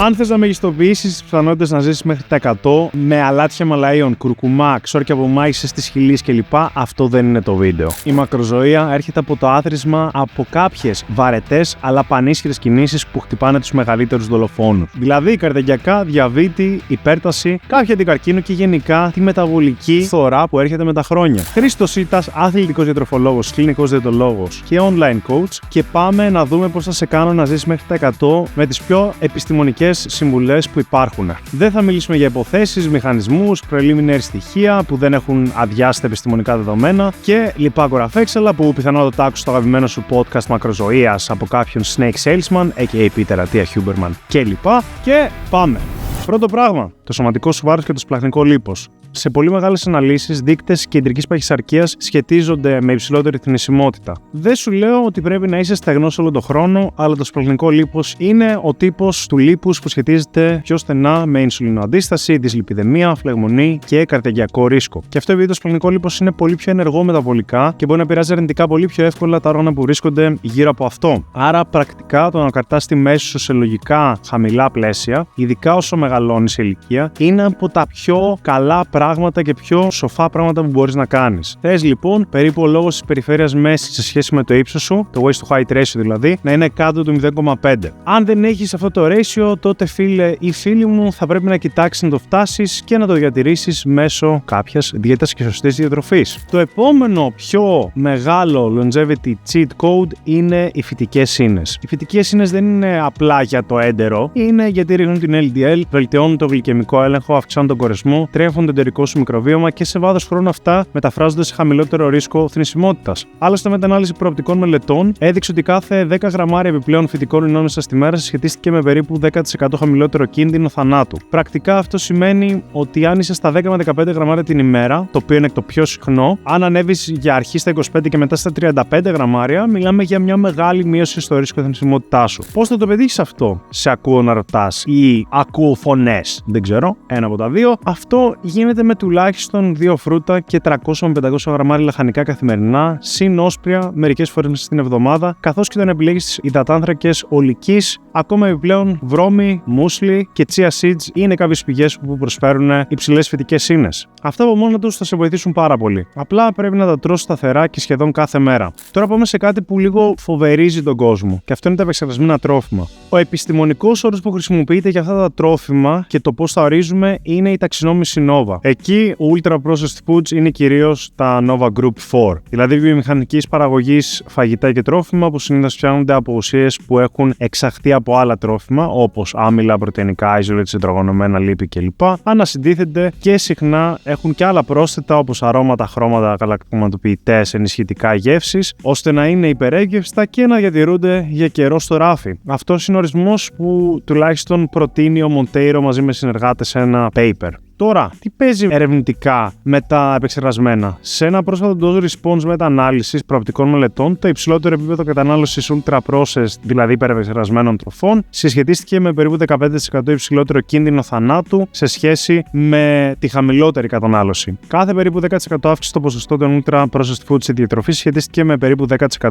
Αν θες να μεγιστοποιήσεις τις πιθανότητες να ζήσεις μέχρι τα 100 με αλάτια μαλαίων, κουρκουμά, ξόρκια από μάγισσες της χιλής κλπ., αυτό δεν είναι το βίντεο. Η μακροζωία έρχεται από το άθροισμα από κάποιες βαρετές αλλά πανίσχυρες κινήσεις που χτυπάνε τους μεγαλύτερους δολοφόνους. Δηλαδή καρδιακιά, διαβήτη, υπέρταση, κάποια αντικαρκίνο και γενικά τη μεταβολική φθορά που έρχεται με τα χρόνια. Χρήστος Σίτας, αθλητικός διατροφολόγος, κλινικός διαιτολόγος και online coach, και πάμε να δούμε πώς θα σε κάνω να ζήσεις μέχρι τα 100 με τις πιο επιστημονικές συμβουλές που υπάρχουν. Δεν θα μιλήσουμε για υποθέσεις, μηχανισμούς, preliminary στοιχεία που δεν έχουν αδειάσει τα επιστημονικά δεδομένα και λοιπά κοραφέξαλα που πιθανότατα άκουσες στο αγαπημένο σου podcast μακροζωίας από κάποιον snake salesman, a.k.a. Peter Attia Huberman κλπ. Και πάμε! Πρώτο πράγμα, το σωματικό σου βάρος και το σπλαχνικό λίπος. Σε πολύ μεγάλες αναλύσεις, δείκτες κεντρικής παχυσαρκίας σχετίζονται με υψηλότερη θνησιμότητα. Δεν σου λέω ότι πρέπει να είσαι στεγνός όλο τον χρόνο, αλλά το σπλαχνικό λίπος είναι ο τύπος του λίπους που σχετίζεται πιο στενά με ινσουλινοαντίσταση, δυσλιπιδεμία, φλεγμονή και καρδιακιακό ρίσκο. Και αυτό επειδή το σπλαχνικό λίπος είναι πολύ πιο ενεργό μεταβολικά και μπορεί να επηρεάζει αρνητικά πολύ πιο εύκολα τα όργανα που βρίσκονται γύρω από αυτό. Άρα, πρακτικά το να κρατάς τη μέση σου σε λογικά χαμηλά πλαίσια, ειδικά όσο μεγαλώνει σε ηλικία, είναι από τα πιο καλά πράγματα και πιο σοφά πράγματα που μπορείς να κάνεις. Θες λοιπόν περίπου ο λόγος της περιφέρειας μέσης σε σχέση με το ύψος σου, το waist to height ratio δηλαδή, να είναι κάτω του 0,5. Αν δεν έχεις αυτό το ratio, τότε φίλε ή φίλοι μου θα πρέπει να κοιτάξεις να το φτάσεις και να το διατηρήσεις μέσω κάποιας δίαιτας και σωστής διατροφής. Το επόμενο πιο μεγάλο longevity cheat code είναι οι φυτικές ίνες. Οι φυτικές ίνες δεν είναι απλά για το έντερο, είναι γιατί ρίχνουν την LDL, βελτιώνουν το γλυκαιμικό έλεγχο, αυξάνουν τον κορεσμό, τρέφουν το εντερικό σου μικροβίωμα και σε βάθος χρόνου αυτά μεταφράζονται σε χαμηλότερο ρίσκο θνησιμότητας. Άλλωστε, μετανάλυση προοπτικών μελετών έδειξε ότι κάθε 10 γραμμάρια επιπλέον φυτικών ινών μέσα στη μέρα συσχετίστηκε με περίπου 10% χαμηλότερο κίνδυνο θανάτου. Πρακτικά αυτό σημαίνει ότι αν είσαι στα 10 με 15 γραμμάρια την ημέρα, το οποίο είναι το πιο συχνό, αν ανέβεις για αρχή στα 25 και μετά στα 35 γραμμάρια, μιλάμε για μια μεγάλη μείωση στο ρίσκο θνησιμότητάς σου. Πώς θα το πετύχεις αυτό? Σε ακούω να ρωτάς ή ακούω φωνές? Δεν ξέρω, ένα από τα δύο. Αυτό γίνεται με τουλάχιστον 2 φρούτα και 300 με 500 γραμμάρια λαχανικά καθημερινά, συν όσπρια μερικές φορές την εβδομάδα, καθώς και όταν επιλέγεις υδατάνθρακες ολικής, ακόμα επιπλέον βρώμη, μούσλι και chia seeds είναι κάποιες πηγές που προσφέρουν υψηλές φυτικές ίνες. Αυτά από μόνα τους θα σε βοηθήσουν πάρα πολύ. Απλά πρέπει να τα τρως σταθερά και σχεδόν κάθε μέρα. Τώρα πάμε σε κάτι που λίγο φοβερίζει τον κόσμο, και αυτό είναι τα επεξεργασμένα τρόφιμα. Ο επιστημονικός όρος που χρησιμοποιείται για αυτά τα τρόφιμα και το πώς τα ορίζουμε είναι η ταξινόμηση Nova. Εκεί, ultra processed foods είναι κυρίως τα Nova Group 4, δηλαδή βιομηχανικής παραγωγής φαγητά και τρόφιμα που συνήθως φτιάχνονται από ουσίες που έχουν εξαχθεί από άλλα τρόφιμα, όπως άμυλα, πρωτεϊνικά, isolates, υδρογονωμένα λίπη κλπ. Ανασυντίθενται και συχνά έχουν και άλλα πρόσθετα όπως αρώματα, χρώματα, γαλακτοκομματοποιητές, ενισχυτικά, γεύσεις, ώστε να είναι υπερέγευστα και να διατηρούνται για καιρό στο ράφι. Αυτός είναι ο ορισμός που τουλάχιστον προτείνει ο Monteiro μαζί με συνεργάτες σε ένα paper. Τώρα, τι παίζει ερευνητικά με τα επεξεργασμένα? Σε ένα πρόσφατο dose response μετα-ανάλυσης προοπτικών μελετών, το υψηλότερο επίπεδο κατανάλωσης ultra-processed, δηλαδή υπερεπεξεργασμένων τροφών, συσχετίστηκε με περίπου 15% υψηλότερο κίνδυνο θανάτου σε σχέση με τη χαμηλότερη κατανάλωση. Κάθε περίπου 10% αύξηση στο ποσοστό των ultra-processed foods στη διατροφή συσχετίστηκε με περίπου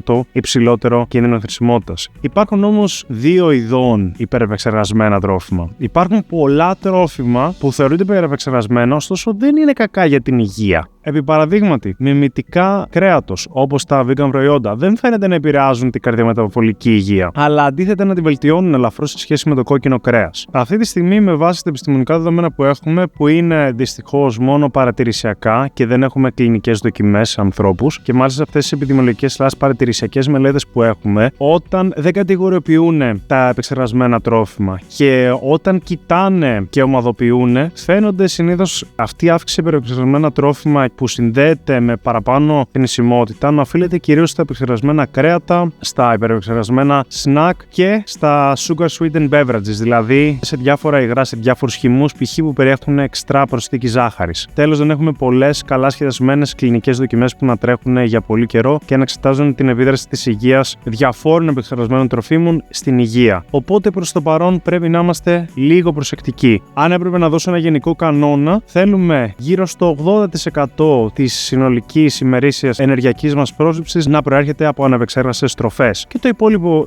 10% υψηλότερο κίνδυνο θνησιμότητας. Υπάρχουν όμως δύο ειδών υπερεπεξεργασμένα τρόφιμα. Υπάρχουν πολλά τρόφιμα που θεωρούνται υπερεπεξεργασμένα, ωστόσο δεν είναι κακά για την υγεία. Επί παραδείγματι, μιμητικά κρέατος, όπως τα vegan προϊόντα, δεν φαίνεται να επηρεάζουν την καρδιομεταβολική υγεία, αλλά αντίθετα να τη βελτιώνουν ελαφρώς σε σχέση με το κόκκινο κρέας. Αυτή τη στιγμή, με βάση τα επιστημονικά δεδομένα που έχουμε, που είναι δυστυχώς μόνο παρατηρησιακά και δεν έχουμε κλινικές δοκιμές σε ανθρώπους, και μάλιστα αυτές τις επιδημιολογικές παρατηρησιακές μελέτες που έχουμε, όταν δεν κατηγοριοποιούν τα επεξεργασμένα τρόφιμα και όταν κοιτάνε και ομαδοποιούν, φαίνονται συνήθως αυτή η αύξηση υπερεπεξεργασμένα τρόφιμα που συνδέεται με παραπάνω θνησιμότητα να οφείλεται κυρίως στα επεξεργασμένα κρέατα, στα υπερεπεξεργασμένα snack και στα sugar sweetened beverages, δηλαδή σε διάφορα υγρά, σε διάφορους χυμούς π.χ. που περιέχουν εξτρά προσθήκη ζάχαρης. Τέλος, δεν έχουμε πολλές καλά σχεδιασμένες κλινικές δοκιμές που να τρέχουν για πολύ καιρό και να εξετάζουν την επίδραση της υγείας διαφόρων επεξεργασμένων τροφίμων στην υγεία. Οπότε προς το παρόν πρέπει να είμαστε λίγο προσεκτικοί. Αν έπρεπε να δώσω ένα γενικό κανόνα, θέλουμε γύρω στο 80% 20% της συνολικής ημερήσιας ενεργειακής μας πρόσληψης να προέρχεται από ανεπεξεργαστές τροφές. Και το υπόλοιπο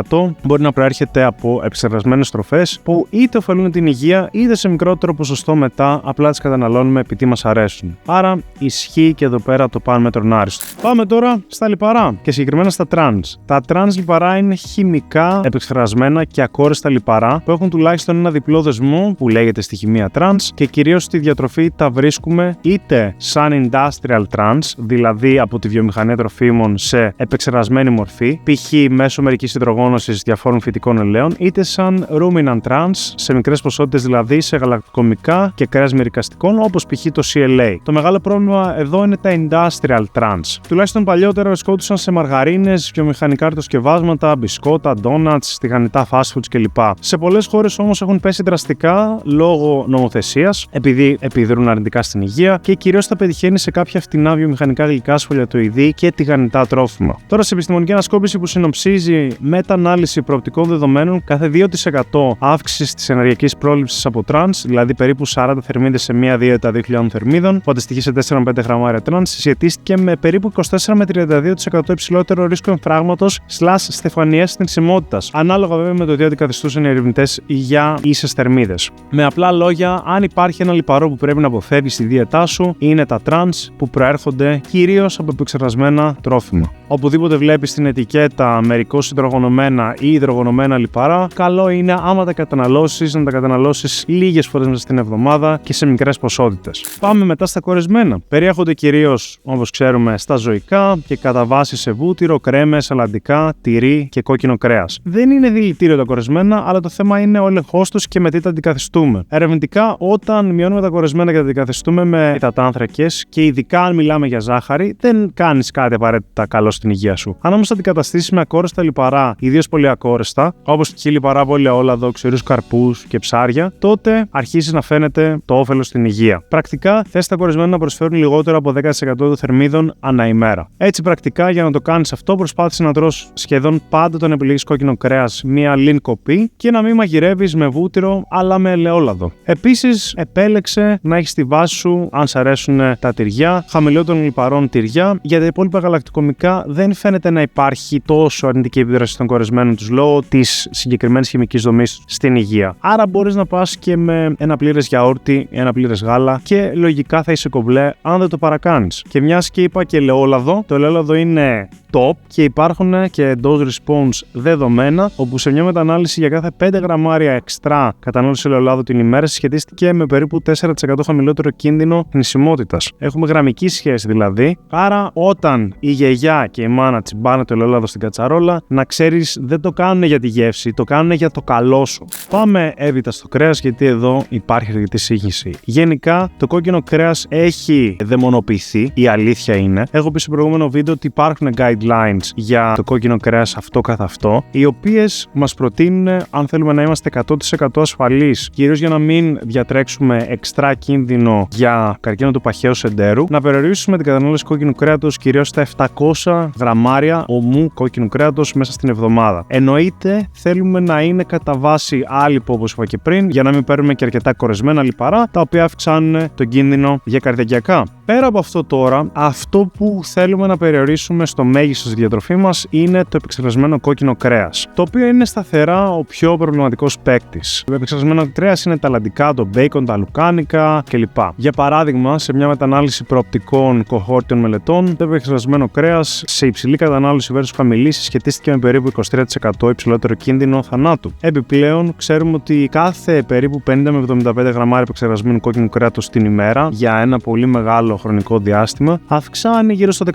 20% μπορεί να προέρχεται από επεξεργασμένες τροφές που είτε ωφελούν την υγεία είτε σε μικρότερο ποσοστό μετά απλά τις καταναλώνουμε επειδή μας αρέσουν. Άρα ισχύει και εδώ πέρα το παν μέτρον άριστο. Πάμε τώρα στα λιπαρά και συγκεκριμένα στα τρανς. Τα τρανς λιπαρά είναι χημικά επεξεργασμένα και ακόριστα λιπαρά που έχουν τουλάχιστον ένα διπλό δεσμό που λέγεται στη χημεία τρανς και κυρίως στη διατροφή τα βρίσκουμε είτε σαν industrial trans, δηλαδή από τη βιομηχανία τροφίμων σε επεξεργασμένη μορφή, π.χ. μέσω μερικής υδρογόνωσης διαφόρων φυτικών ελαίων, είτε σαν ruminant trans, σε μικρές ποσότητες δηλαδή σε γαλακτοκομικά και κρέας μυρικαστικών, όπως π.χ. το CLA. Το μεγάλο πρόβλημα εδώ είναι τα industrial trans. Τουλάχιστον παλιότερα βρισκόντουσαν σε μαργαρίνες, βιομηχανικά αρτοσκευάσματα, μπισκότα, donuts, τηγανιτά fast foods κλπ. Σε πολλές χώρες όμως έχουν πέσει δραστικά λόγω νομοθεσίας, επειδή επιδρούν αρνητικά στην υγεία και κυρίως τα πετυχαίνει σε κάποια φτηνά βιομηχανικά γλυκά, σφολιατοειδή και τηγανιτά τρόφιμα. Τώρα, σε επιστημονική ανασκόπηση που συνοψίζει μετα-ανάλυση προοπτικών δεδομένων, κάθε 2% αύξηση της ενεργειακής πρόληψης από τρανς, δηλαδή περίπου 40 θερμίδες σε μία δίαιτα 2.000 θερμίδων, που αντιστοιχεί σε 4 με 5 γραμμάρια τρανς, συσχετίστηκε με περίπου 24 με 32% υψηλότερο ρίσκο εμφράγματος στεφανιές θνησιμότητας. Ανάλογα βέβαια με το τι αντικαθιστούσαν οι ερευνητές για ίσες θερμίδες. Με απλά λόγια, αν υπάρχει ένα λιπαρό που πρέπει να αποφεύγεις στη δίαιτά σου, είναι τα τρανς που προέρχονται κυρίως από επεξεργασμένα τρόφιμα. Οπουδήποτε βλέπεις στην ετικέτα μερικώς υδρογονωμένα ή υδρογονωμένα λιπαρά, καλό είναι άμα τα καταναλώσεις να τα καταναλώσεις λίγες φορές μέσα στην εβδομάδα και σε μικρές ποσότητες. Πάμε μετά στα κορεσμένα. Περιέχονται κυρίως, όπως ξέρουμε, στα ζωικά και κατά βάση σε βούτυρο, κρέμες, αλαντικά, τυρί και κόκκινο κρέας. Δεν είναι δηλητήριο τα κορεσμένα, αλλά το θέμα είναι ο έλεγχός τους και με τι τα αντικαθιστούμε. Ερευνητικά, όταν μειώνουμε τα κορεσμένα και τα αντικαθιστούμε με υδατάνθρακες και ειδικά αν μιλάμε για ζάχαρη, δεν κάνεις κάτι απαραίτητα καλό στην υγεία σου. Αν όμως τα αντικαταστήσεις με ακόριστα λιπαρά, ιδίως πολυακόριστα, όπως π.χ. λιπαρά από ελαιόλαδο, ξηρούς καρπούς και ψάρια, τότε αρχίζει να φαίνεται το όφελος στην υγεία. Πρακτικά, θες τα κορεσμένα να προσφέρουν λιγότερο από 10% των θερμίδων ανά ημέρα. Έτσι, πρακτικά, για να το κάνεις αυτό, προσπάθησε να τρως σχεδόν πάντα όταν επιλέγεις κόκκινο κρέας μία lean κοπή και να μην μαγειρεύεις με βούτυρο αλλά με ελαιόλαδο. Επίσης, επέλεξε να έχεις στη βάση σου, αν σ' αρέσουν τα τυριά, χαμηλότερων λιπαρών τυριά, για τα υπόλοιπα γαλακτοκομικά δεν φαίνεται να υπάρχει τόσο αρνητική επίδραση των κορεσμένων τους λόγω της συγκεκριμένης χημικής δομής στην υγεία. Άρα μπορείς να πας και με ένα πλήρες γιαούρτι, ένα πλήρες γάλα και λογικά θα είσαι κομπλέ αν δεν το παρακάνεις. Και μιας και είπα και ελαιόλαδο, το ελαιόλαδο είναι top και υπάρχουν και dose response δεδομένα, όπου σε μια μετανάλυση για κάθε 5 γραμμάρια εξτρά κατανάλωση ελαιολάδου την ημέρα συσχετίστηκε με περίπου 4% χαμηλότερο κίνδυνο θνησιμότητας. Έχουμε γραμμική σχέση δηλαδή, άρα όταν η γιαγιά και η μάνα τσιμπάνε το ελαιόλαδο στην κατσαρόλα, να ξέρεις δεν το κάνουν για τη γεύση, το κάνουν για το καλό σου. Πάμε έπειτα στο κρέας, γιατί εδώ υπάρχει αρκετή σύγχυση. Γενικά, το κόκκινο κρέας έχει δαιμονοποιηθεί, η αλήθεια είναι. Έχω πει στο προηγούμενο βίντεο ότι υπάρχουν guidelines για το κόκκινο κρέας αυτό καθ' αυτό, οι οποίες μας προτείνουν, αν θέλουμε να είμαστε 100% ασφαλείς, κυρίως για να μην διατρέξουμε εξτρά κίνδυνο για καρκίνο του παχαίου σεντέρου, να περιορίσουμε την κατανάλωση κόκκινου κρέατος κυρίως στα 700 γραμμάρια ομού κόκκινου κρέατος μέσα στην εβδομάδα. Εννοείται, θέλουμε να είναι κατά βάση άλιπο, όπως είπα και πριν, για να μην παίρνουμε και αρκετά κορεσμένα λιπαρά, τα οποία αυξάνουν τον κίνδυνο για καρδιακιακά. Πέρα από αυτό τώρα, αυτό που θέλουμε να περιορίσουμε στο μέγιστο στη διατροφή μας είναι το επεξεργασμένο κόκκινο κρέας, το οποίο είναι σταθερά ο πιο προβληματικός παίκτης. Το επεξεργασμένο κρέας είναι τα αλαντικά, το μπέικον, τα λουκάνικα κλπ. Για παράδειγμα, σε μια μετανάλυση προοπτικών κοχόρτιων μελετών, το επεξεργασμένο κρέας σε υψηλή κατανάλωση versus χαμηλή συσχετίστηκε με περίπου 23% υψηλότερο κίνδυνο θανάτου. Επιπλέον, ξέρουμε ότι κάθε περίπου 50 με 75 γραμμάρια επεξεργασμένου κόκκινου κρέατος την ημέρα για ένα πολύ μεγάλο χρονικό διάστημα αυξάνει γύρω στο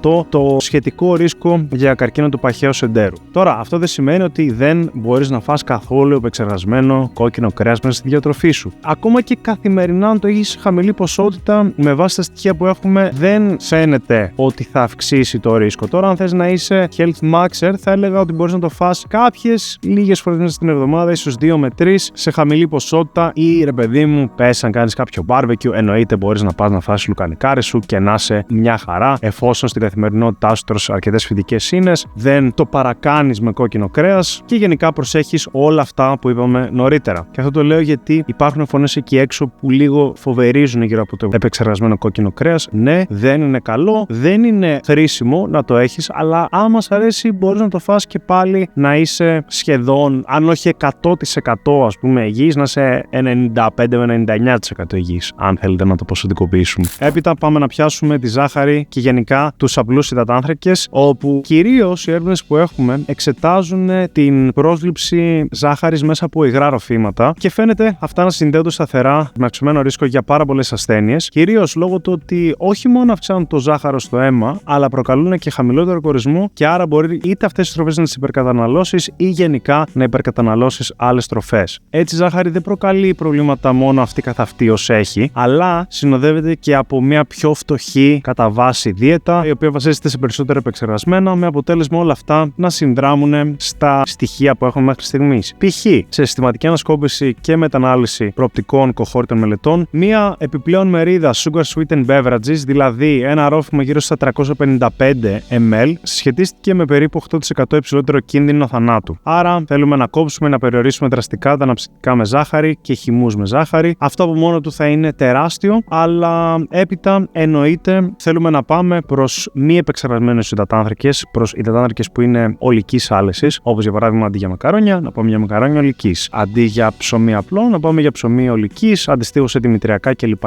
15% το σχετικό ρίσκο για καρκίνο του παχαίου σεντέρου. Τώρα, αυτό δεν σημαίνει ότι δεν μπορείς να φας καθόλου επεξεργασμένο κόκκινο κρέας μέσα στη διατροφή σου. Ακόμα και καθημερινά, αν το έχεις σε χαμηλή ποσότητα, με βάση τα στοιχεία που έχουμε, δεν φαίνεται ότι θα αυξήσει το ρίσκο. Τώρα, αν θες να είσαι health maxer, θα έλεγα ότι μπορείς να το φας κάποιες λίγες φορές μέσα στην εβδομάδα, ίσως 2 με 3 σε χαμηλή ποσότητα, ή ρε παιδί μου, πες αν κάνεις κάποιο barbecue, εννοείται μπορείς να πας να φας λουκανικάρι σου και να είσαι μια χαρά, εφόσον στην καθημερινότητά σου τρως αρκετές φυτικές ίνες, δεν το παρακάνεις με κόκκινο κρέας και γενικά προσέχεις όλα αυτά που είπαμε νωρίτερα. Και αυτό το λέω γιατί υπάρχουν φωνές εκεί έξω που λίγο φοβερίζουν γύρω από το επεξεργασμένο κόκκινο κρέας. Ναι, δεν είναι καλό, δεν είναι χρήσιμο να το έχεις, αλλά άμα σ' αρέσει μπορείς να το φας και πάλι να είσαι σχεδόν, αν όχι 100% ας πούμε υγιής, να είσαι 95 με 99% υγιής, αν θέλετε να το ποσοτικοποιήσουμε. Έπειτα πάμε να πιάσουμε τη ζάχαρη και γενικά τους απλούς υδατάνθρακες, όπου κυρίως οι έρευνες που έχουμε εξετάζουν την πρόσληψη ζάχαρης μέσα από υγρά ροφήματα και φαίνεται αυτά να συνδέονται σταθερά με αυξημένο ρίσκο για πάρα πολλές ασθένειες, κυρίως λόγω του ότι όχι μόνο αυξάνουν το ζάχαρο στο αίμα, αλλά προκαλούν και χαμηλότερο κορεσμό και άρα μπορεί είτε αυτές τις τροφές να τις υπερκαταναλώσεις ή γενικά να υπερκαταναλώσεις άλλες τροφές. Έτσι η ζάχαρη δεν προκαλεί προβλήματα μόνο αυτή καθ' αυτή ως έχει, αλλά συνοδεύεται και από μια πιο φτωχή κατά βάση δίαιτα, η οποία βασίζεται σε περισσότερα επεξεργασμένα, με αποτέλεσμα όλα αυτά να συνδράμουν στα στοιχεία που έχουμε μέχρι στιγμής. Π.χ. σε συστηματική ανασκόπηση και μετανάλυση προοπτικών κοχόρτων μελετών, μία επιπλέον μερίδα sugar sweetened beverages, δηλαδή ένα ρόφημα γύρω στα 355 ml, σχετίστηκε με περίπου 8% υψηλότερο κίνδυνο θανάτου. Άρα θέλουμε να κόψουμε, να περιορίσουμε δραστικά τα αναψυκτικά με ζάχαρη και χυμούς με ζάχαρη. Αυτό από μόνο του θα είναι τεράστιο, αλλά έπειτα εννοείται θέλουμε να πάμε προς μη επεξεργασμένους υδατάνθρακες, προς υδατάνθρακες που είναι ολικής άλεσης, όπως για παράδειγμα αντί για μακαρόνια, να πάμε για μακαρόνια ολικής. Αντί για ψωμί απλό, να πάμε για ψωμί ολικής, αντιστοίχως σε δημητριακά κλπ.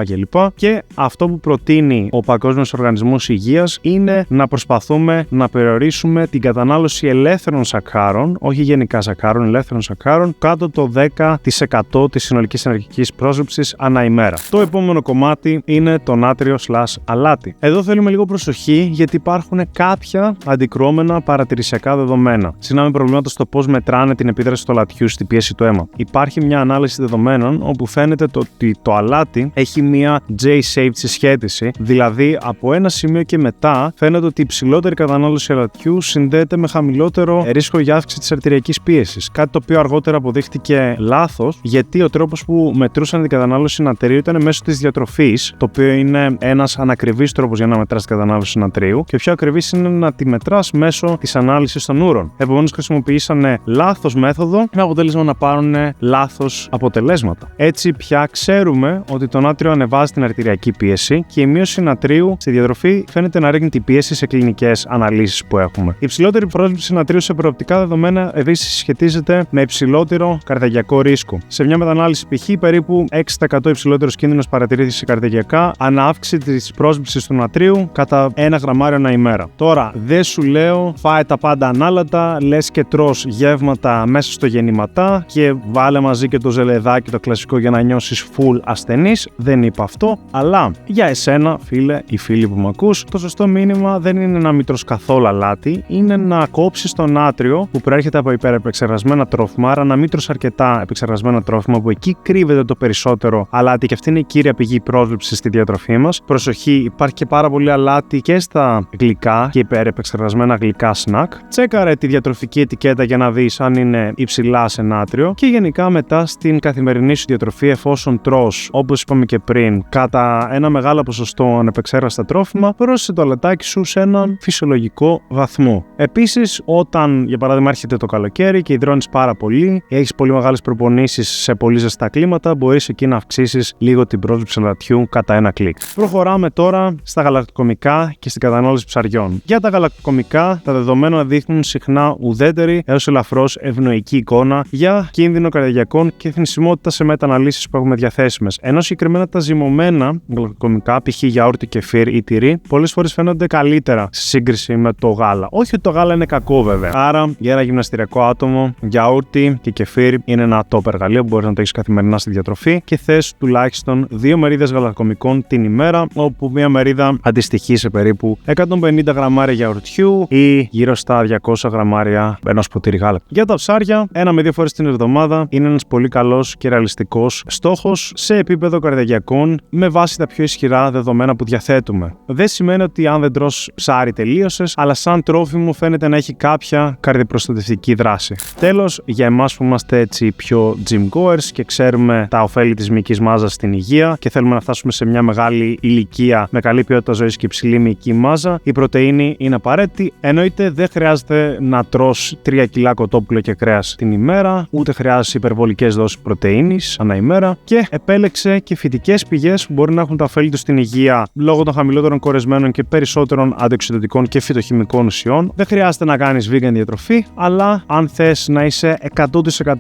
Και αυτό που προτείνει ο Παγκόσμιος Οργανισμός Υγείας είναι να προσπαθούμε να περιορίσουμε την κατανάλωση ελεύθερων σακχάρων, όχι γενικά σακχάρων, ελεύθερων σακχάρων, κάτω το 10% της συνολικής ενεργειακής πρόσληψης ανά ημέρα. Το επόμενο κομμάτι είναι το νάτριο/αλάτι. Εδώ θέλουμε λίγο προσοχή γιατί υπάρχουν κάποια αντικρουόμενα παρατηρησιακά δεδομένα. Συνάμε προβλήματα στο πώς μετράνε την επίδραση του αλατιού στη πίεση του αίμα. Υπάρχει μια ανάλυση δεδομένων όπου φαίνεται ότι το αλάτι έχει μια J-shaped συσχέτιση, δηλαδή από ένα σημείο και μετά φαίνεται ότι η υψηλότερη κατανάλωση αλατιού συνδέεται με χαμηλότερο ρίσκο για αύξηση της αρτηριακής πίεσης. Κάτι το οποίο αργότερα αποδείχτηκε λάθος, γιατί ο τρόπος που μετρούσαν την κατανάλωση νατρίου ήταν μέσω της διατροφής, το οποίο είναι ένας ανακριβής τρόπος για να μετράς την κατανάλωση νατρίου, και πιο ακριβής είναι να τη μετράς μέσω της ανάλυσης των ούρων. Επομένως, χρησιμοποιήσανε λάθος μέθοδο με αποτέλεσμα να πάρουν λάθος αποτελέσματα. Έτσι, πια ξέρουμε ότι το νάτριο ανεβάζει την αρτηριακή πίεση και η μείωση νατρίου στη διατροφή φαίνεται να ρίχνει την πίεση σε κλινικές αναλύσεις που έχουμε. Η υψηλότερη πρόσληψη νατρίου σε προοπτικά δεδομένα επίσης σχετίζεται με υψηλότερο καρδιακικό ρίσκο. Σε μια μετανάλυση π.χ. περίπου 6% υψηλότερος κίνδυνος παρατηρήθηκε σε καρδιακικά ανά αύξηση της πρόσληψης του νατρίου κατά 1 γραμμάριο ανά ημέρα. Τώρα, δεν σου λέω φάε τα πάντα ανάλατα, λες και τρως γεύματα μέσα στο γεννηματά και βάλε μαζί και το ζελεδάκι το κλασικό για να νιώσεις full ασθενής. Δεν είπα αυτό, αλλά για εσένα, φίλε ή φίλοι που με ακούς, το σωστό μήνυμα δεν είναι να μην τρως καθόλου αλάτι, είναι να κόψεις το νάτριο που προέρχεται από υπερεπεξεργασμένα τρόφιμα, άρα να μην τρως αρκετά επεξεργασμένα τρόφιμα που εκεί κρύβεται το περισσότερο αλάτι και αυτή είναι η κύρια πηγή πρόσληψης στη διατροφή μας. Προσοχή, υπάρχει και πάρα πολύ αλάτι και στα γλυκά και υπερεπεξεργασμένα γλυκά σνακ. Τσέκαρε τη διατροφική ετικέτα για να δεις αν είναι υψηλά σε νάτριο και γενικά μετά στην καθημερινή σου διατροφή, εφόσον τρως, όπως είπαμε και πριν, κατά ένα μεγάλο ποσοστό ανεπεξέργαστα τρόφιμα, πρόσθεσε το αλατάκι σου σε έναν φυσιολογικό βαθμό. Επίσης, όταν για παράδειγμα έρχεται το καλοκαίρι και υδρώνεις πάρα πολύ, έχεις πολύ μεγάλες προπονήσεις σε πολύ ζεστά κλίματα, μπορείς εκεί να αυξήσεις λίγο την πρόσληψη αλατιού κατά ένα κλικ. Προχωράμε τώρα στα γαλακτοκομικά και στην κατανάλωση ψαριών. Για τα γαλακτοκομικά, τα δεδομένα δείχνουν συχνά ουδέτερη έως ελαφρώς ευνοϊκή εικόνα για κίνδυνο καρδιακών και θνησιμότητα σε μεταναλύσεις που έχουμε διαθέσιμες. Ενώ συγκεκριμένα τα ζυμωμένα γαλακτοκομικά, π.χ. γιαούρτι, κεφίρ ή τυρί, πολλές φορές φαίνονται καλύτερα σε σύγκριση με το γάλα. Όχι ότι το γάλα είναι κακό βέβαια. Άρα, για ένα γυμναστηριακό άτομο, γιαούρτι και κεφίρ είναι ένα top εργαλείο που μπορείς να το έχεις καθημερινά στη διατροφή και θες τουλάχιστον 2 μερίδες γαλακτοκομικών την ημέρα, όπου μία μερίδα αντιστοιχεί σε περίπου 150 γραμμάρια γιαουρτιού ή γύρω στα 200 γραμμάρια ενός ποτήρι γάλακτος. Για τα ψάρια, 1 με 2 φορές την εβδομάδα είναι ένας πολύ καλός και ρεαλιστικός στόχος σε επίπεδο καρδιακών με βάση τα πιο ισχυρά δεδομένα που διαθέτουμε. Δεν σημαίνει ότι αν δεν τρως ψάρι τελείωσες, αλλά σαν τρόφιμο φαίνεται να έχει κάποια καρδιοπροστατευτική δράση. Τέλος, για εμάς που είμαστε έτσι πιο gym goers και ξέρουμε τα ωφέλη της μυϊκής μάζας στην υγεία και θέλουμε να φτάσουμε σε μια μια μεγάλη ηλικία με καλή ποιότητα ζωής και υψηλή μυϊκή μάζα, η πρωτεΐνη είναι απαραίτητη. Εννοείται δεν χρειάζεται να τρως 3 κιλά κοτόπουλο και κρέας την ημέρα, ούτε χρειάζεσαι υπερβολικές δόσεις πρωτεΐνης ανά ημέρα και επέλεξε και φυτικές πηγές που μπορεί να έχουν τα ωφέλη τους στην υγεία λόγω των χαμηλότερων κορεσμένων και περισσότερων αντιοξυδοτικών και φυτοχημικών ουσιών. Δεν χρειάζεται να κάνεις vegan διατροφή, αλλά αν θες να είσαι 100%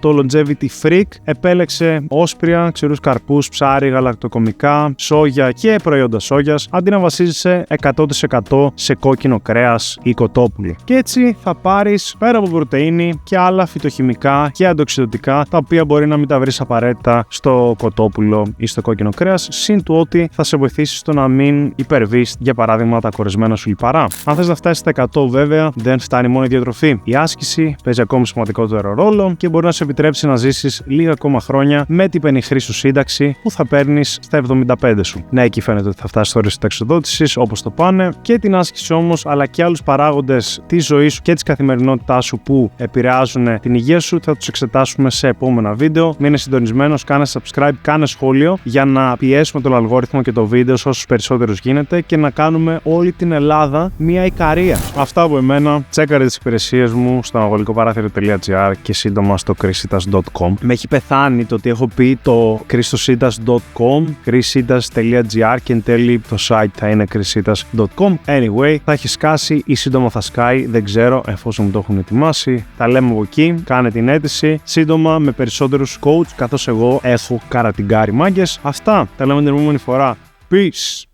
longevity freak, επέλεξε όσπρια, ξηρούς καρπούς, ψάρι, γαλακτοκομικά, σόγια και προϊόντα σόγιας, αντί να βασίζεσαι 100% σε κόκκινο κρέας ή κοτόπουλο. Και έτσι θα πάρεις πέρα από πρωτεΐνη και άλλα φυτοχημικά και αντιοξυδοτικά, τα οποία μπορεί να μην τα βρεις απαραίτητα στο κοτόπουλο ή στο κόκκινο κρέας, συν του ότι θα σε βοηθήσει στο να μην υπερβείς, για παράδειγμα, τα κορεσμένα σου λιπαρά. Αν θες να φτάσεις στα 100, βέβαια, δεν φτάνει μόνο η διατροφή. Η άσκηση παίζει ακόμη σημαντικότερο ρόλο και μπορεί να σου επιτρέψει να ζήσεις λίγα ακόμα χρόνια με την πενιχρή σου σύνταξη που θα παίρνεις στα 75 σου. Ναι, εκεί φαίνεται ότι θα φτάσεις στο όριο συνταξιοδότησης, όπως το πάνε, και την άσκηση όμως, αλλά και άλλους παράγοντες της ζωής σου και της καθημερινότητάς σου που επηρεάζουν την υγεία σου, θα τους εξετάσουμε σε επόμενα βίντεο. Μείνε συντονισμένος, κάνε subscribe, κάνε σχόλιο για να πιέσουμε τον αλγόριθμο και το βίντεο σε όσους περισσότερους γίνεται και να κάνουμε όλη την Ελλάδα μια Ικαρία. Αυτά από εμένα. Τσέκαρε τις υπηρεσίες μου στο αγωγικοπαράθυρο.gr και σύντομα στο chrissitas.com. Με έχει πεθάνει το ότι έχω πει το christositas.com, chrissitas.gr και εν τέλει το site θα είναι chrissitas.com. Anyway, θα έχει σκάσει ή σύντομα θα σκάει, δεν ξέρω, εφόσον μου το έχουν ετοιμάσει. Τα λέμε από εκεί, κάνε την αίτηση σύντομα με περισσότερους coach, καθώς εγώ έχω καρατιγκάρει μάγκες. Αυτά, τα λέμε την επόμενη φορά. Peace!